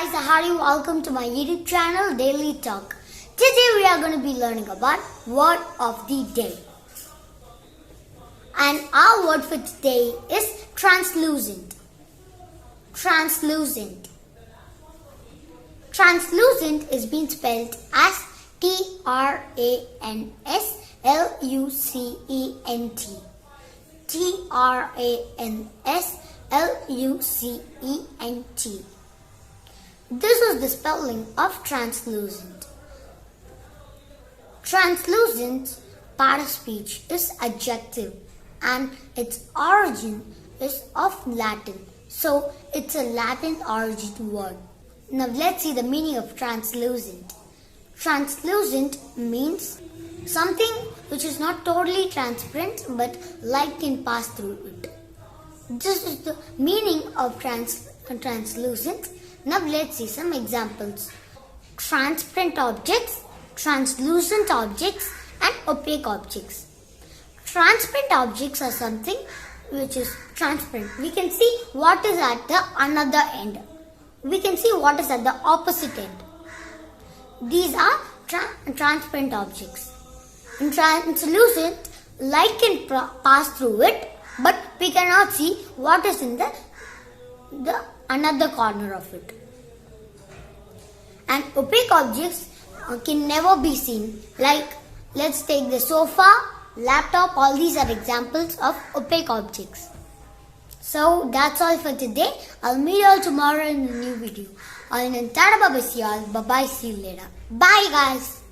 guys, hi, welcome to my YouTube channel Daily Talk. Today we are going to be learning about word of the day. And our word for today is translucent. Translucent. Translucent is being spelled as T-R-A-N-S-L-U-C-E-N-T. T-R-A-N-S-L-U-C-E-N-T. This is the spelling of translucent. Translucent part of speech is adjective and its origin is of Latin. So it's a Latin origin word. Now let's see the meaning of translucent. Translucent means something which is not totally transparent but light can pass through it. This is the meaning of translucent. Now let's see some examples. Transparent objects, translucent objects and opaque objects. Transparent objects are something which is transparent. We can see what is at the another end. We can see what is at the opposite end. These are transparent objects. In translucent, light can pass through it, but we cannot see what is in the another corner of it. And opaque objects can never be seen. Like, let's take the sofa, laptop, all these are examples of opaque objects. So that's all for today. I'll meet you all tomorrow in a new video. All in Tada Bye bye, see you all. Bye bye, see you later. Bye guys.